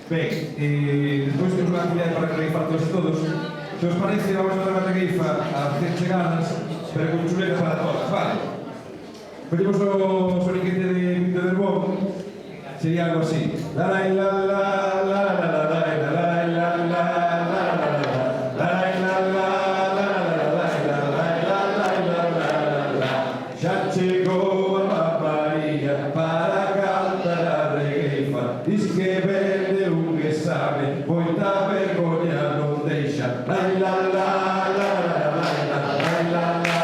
Ben, despois temos unha actividade para regaifar todos. Se os parece, vamos a dar unha regaifa a 100 chegadas, pero con chuleta para todas, vale? Collemos o soniquete de Víctor del Bon, sería algo así. La la la la la la la la la la la la. Xa chegou a María para cantar a regueifa. Diz que vende un exame, moita vergoña non deixa. La la la la la la la la la la la.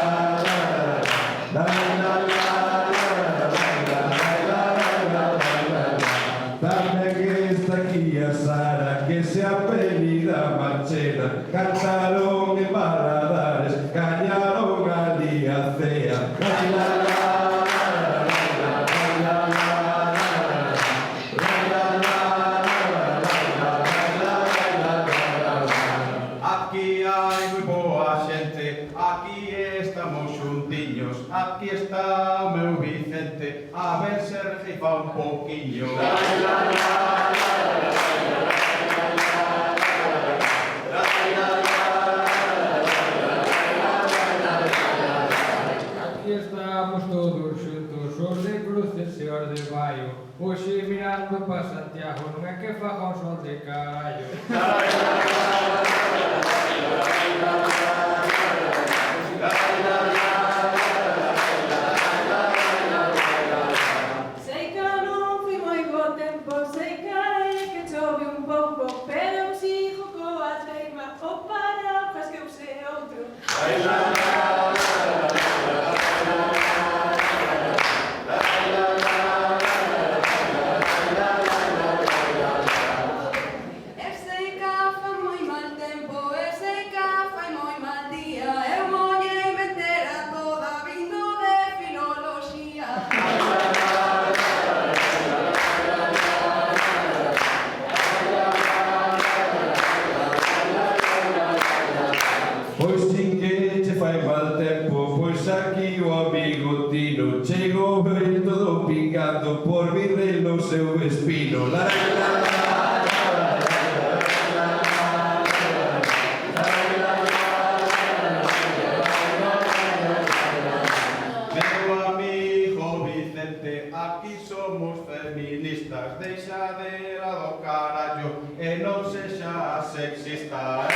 Tamén que está aquí a Sara, que se apellida Marchena. Cantaron en Valadares, gañaron ali a cea. Aquí hai moi boa xente, aquí estamos xuntiños, aquí está o meu Vicente, a ver se regifa un poquinho. Aquí estamos todos xuntos, os de Cruces e os de Baio. Hoxe mirando pa Santiago, non é que faga un sol de carallo. Sei que non fui moi bo tempo, sei que chove un pouco, pero eu sigo coa teima, o paraguas que eu sei outro. Eu sei que fai moi mal tempo, eu sei que fai moi mal día, eu mollei metera toda vindo de filoloxía. Pois sin que che fai mal tempo, pois aquí o amigo Tino chegou e todo pingando por virrel no seu espino. La la la. Meu amigo Vicente, aquí somos feministas, deixa de ir do carallo e non sexa sexista.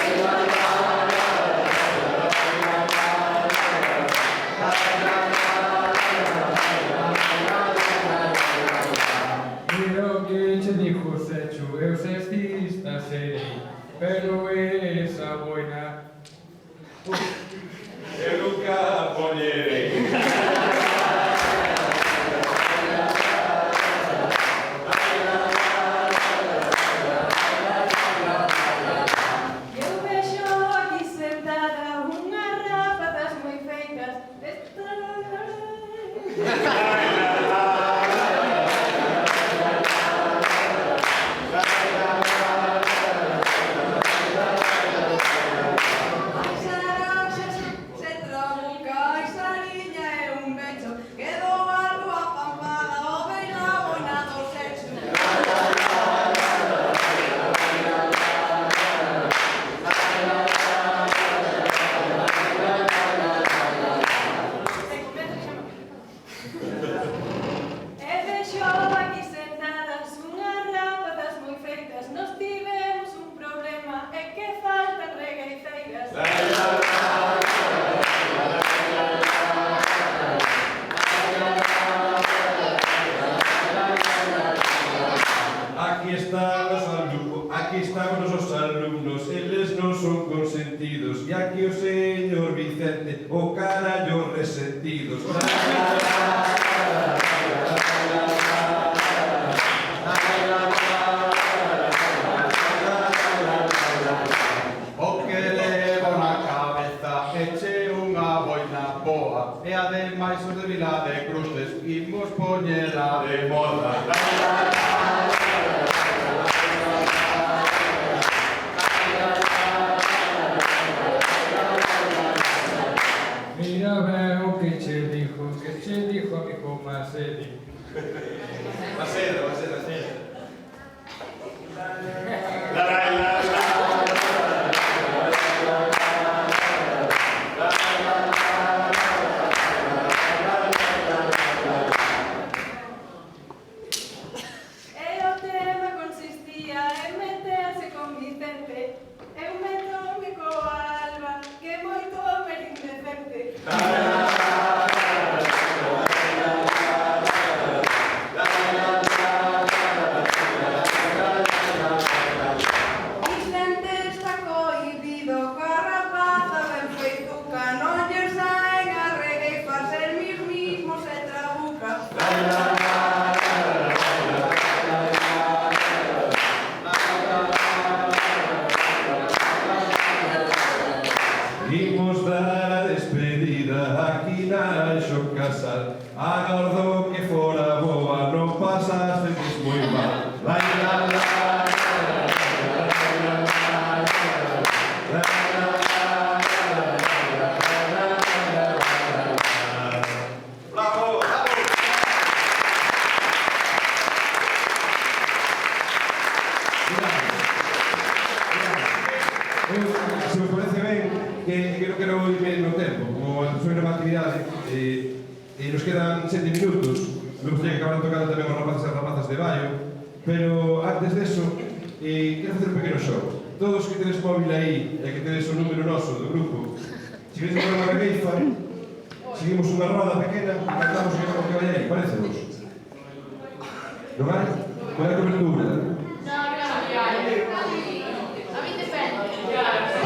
Mira o que che dixo Sechu, eu sexista serei, pero esa boina... Eu nunca poñerei. Eu vexo aquí sentada unhas rápatas moi feitas. Ai, xaroxas, se trabuca, ai, xariña e un becho. Quedou algo apampada, o ben a boina do sexo. E vexo aquí sentadas unhas rápatas moi feitas. Nos tivemos un problema, é que faltan regueifeiras. Aquí estamos os alumnos, eles non son consentidos. E aquí o señor Vicente, o carallo resentidos. O que levo na cabeza eche unha boina boa e ademais os de Vila de Cruces imos poñela de moda. Mira ben o que che dixo amigo Masedi. Va a ser. casal. Agardou que fora boa, non pasaste moi mal. La la la se me parece ben que non quero ir no tempo, como soy nova actividade e nos quedan 7 minutos, me gustaría que acabaran tocando tamén os rapaces e rapazas de Baio, pero antes deso, quero facer un pequeno show. Todos que tedes móvil aí e que tedes o número noso do grupo, se queres tocar unha regueifa, seguimos unha roda pequena e cantamos o que vai aí, parece vos? Non hai? Non hai cobertura?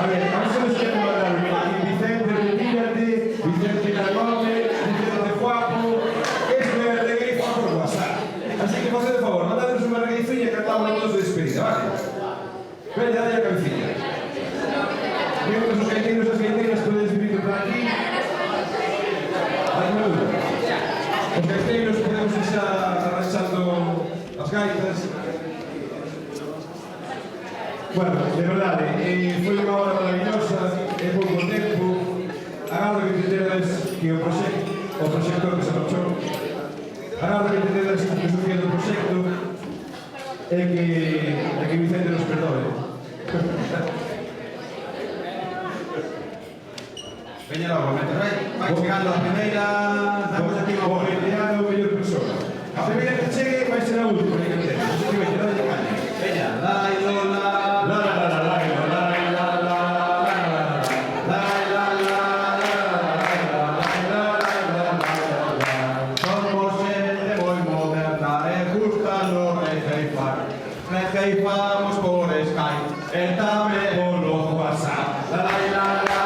A ver, a mí se me esquece mandarme Vicente Retírate, Vicente Lagome, Vicente Guapo, es de regueifa por WhatsApp. Así que faced de favor, mandadnos unha regueifinha e cantamos todos de despedida, vale? Venga, dale a cabecilla. Mientras os gaiteiros e as gaiteiras podedes vivir por aquí. Hai unha dúda. Os gaiteiros podemos ir xa arranxando as gaitas. Bueno, de verdade, foi unha hora maravillosa, é pouco tempo. Agardo que entendedes que o proxector que se marchou, agardo que entendedes que o suficiente do proxecto é que Vicente nos perdoe. Veña logo, vai chegando a primeira, damos aquí o retirado o mellor persona. A primeira que chegue vai ser a última, que entende. Así que veña, dale caña. Veña, lai, lola. Regeifamos por Skype, e tamén por WhatsApp. La la la la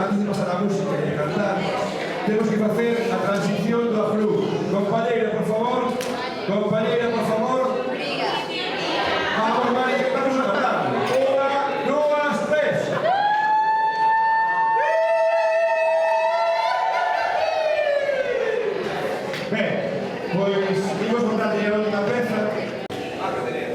antes de pasar a música e a cantar, temos que facer a transición do aflux. Compañeira, por favor. Compañeira, por favor. Pois, imos contarlle a última peza. Ah, que tenés.